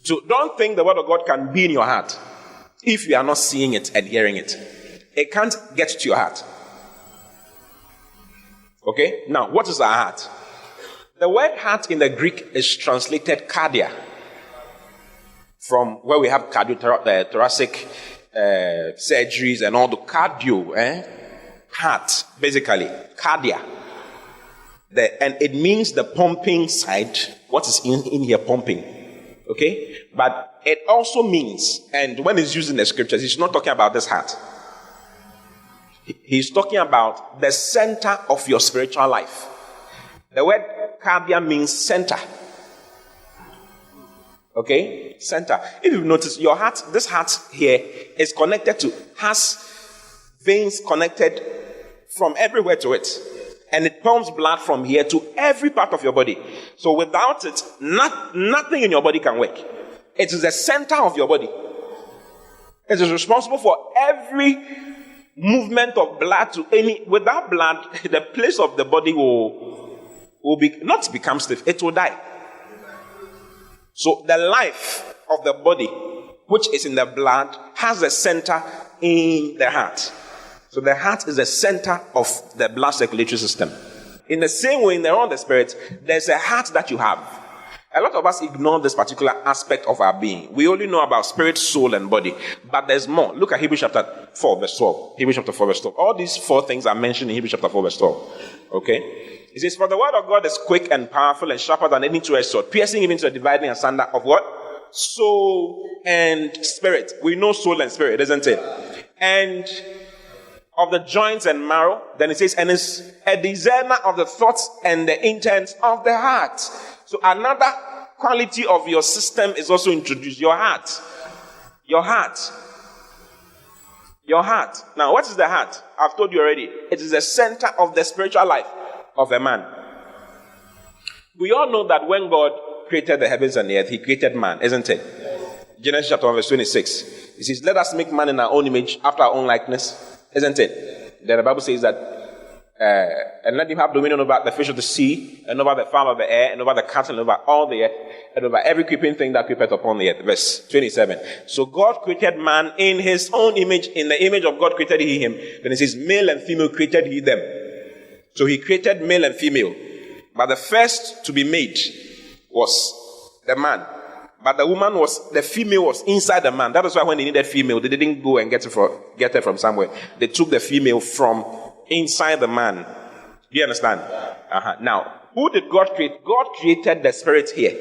So don't think the word of God can be in your heart if you are not seeing it and hearing it. It can't get to your heart. Okay? Now, what is our heart? The word heart in the Greek is translated cardia, from where we have thoracic surgeries and all the cardio, heart, basically, cardia. And it means the pumping side. What is in here pumping? Okay? But it also means, and when it's used in the scriptures, he's not talking about this heart. He's talking about the center of your spiritual life. The word cardia means center. Okay? Center. If you've noticed, your heart, this heart here is connected to, has veins connected from everywhere to it. And it pumps blood from here to every part of your body. So without it, nothing in your body can work. It is the center of your body. It is responsible for every movement of blood to any. Without blood, the place of the body will not become stiff. It will die. So the life of the body, which is in the blood, has a center in the heart. So the heart is the center of the blood circulatory system. In the same way, in the realm of the spirit, there's a heart that you have. A lot of us ignore this particular aspect of our being. We only know about spirit, soul, and body. But there's more. Look at Hebrews chapter 4, verse 12. Hebrews chapter 4, verse 12. All these four things are mentioned in Hebrews chapter 4, verse 12. Okay? It says, for the word of God is quick and powerful and sharper than any two-edged sword, piercing even to the dividing asunder of what? Soul and spirit. We know soul and spirit, isn't it? And of the joints and marrow. Then it says, and is a discerner of the thoughts and the intents of the heart. So another quality of your system is also introduced. Your heart. Your heart. Your heart. Now, what is the heart? I've told you already. It is the center of the spiritual life of a man. We all know that when God created the heavens and the earth, he created man, isn't it? Genesis chapter 1, verse 26. It says, let us make man in our own image, after our own likeness. Isn't it? Then the Bible says that, and let him have dominion over the fish of the sea, and over the fowl of the air, and over the cattle, and over all the earth, and over every creeping thing that creepeth upon the earth. Verse 27. So God created man in his own image. In the image of God created he him. Then it says, male and female created he them. So he created male and female. But the first to be made was the man. But the female was inside the man. That is why when they needed female, they didn't go and get her from somewhere. They took the female from inside the man. Do you understand? Now, who did God create? God created the spirit here.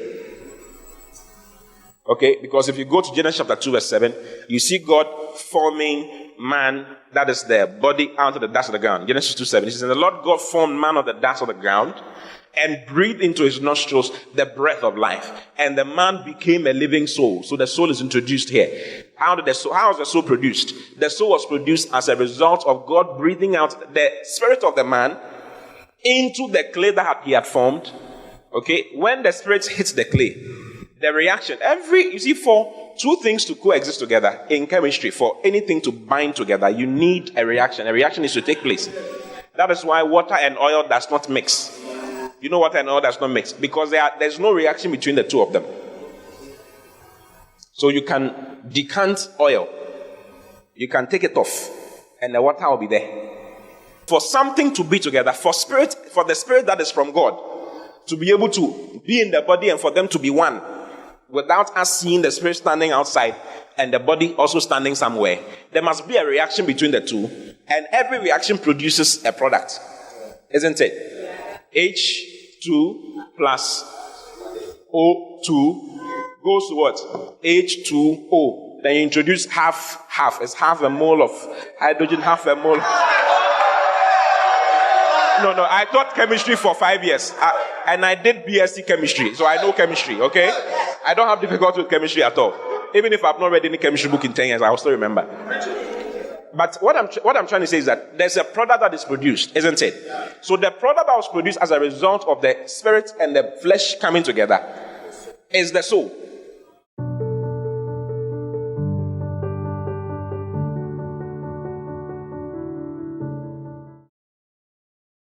Okay, because if you go to Genesis chapter 2, verse 7, you see God forming man, that is the body, out of the dust of the ground. Genesis 2, 7. It says, and the Lord God formed man of the dust of the ground, and breathed into his nostrils the breath of life. And the man became a living soul. So the soul is introduced here. How is the soul produced? The soul was produced as a result of God breathing out the spirit of the man into the clay that he had formed. Okay? When the spirit hits the clay, the reaction, you see, for two things to coexist together in chemistry, for anything to bind together, you need a reaction. A reaction needs to take place. That is why water and oil does not mix. You know water and oil does not mix because there's no reaction between the two of them. So you can decant oil, you can take it off, and the water will be there. For something to be together, for the spirit that is from God to be able to be in the body and for them to be one, without us seeing the spirit standing outside and the body also standing somewhere, there must be a reaction between the two, and every reaction produces a product, isn't it? H2 plus O2 goes to what? H2O. Then you introduce half. It's half a mole of hydrogen, half a mole. No, I taught chemistry for 5 years. And I did BSc chemistry, so I know chemistry, okay? I don't have difficulty with chemistry at all. Even if I've not read any chemistry book in 10 years, I will still remember. But what I'm trying to say is that there's a product that is produced, isn't it? So the product that was produced as a result of the spirit and the flesh coming together is the soul.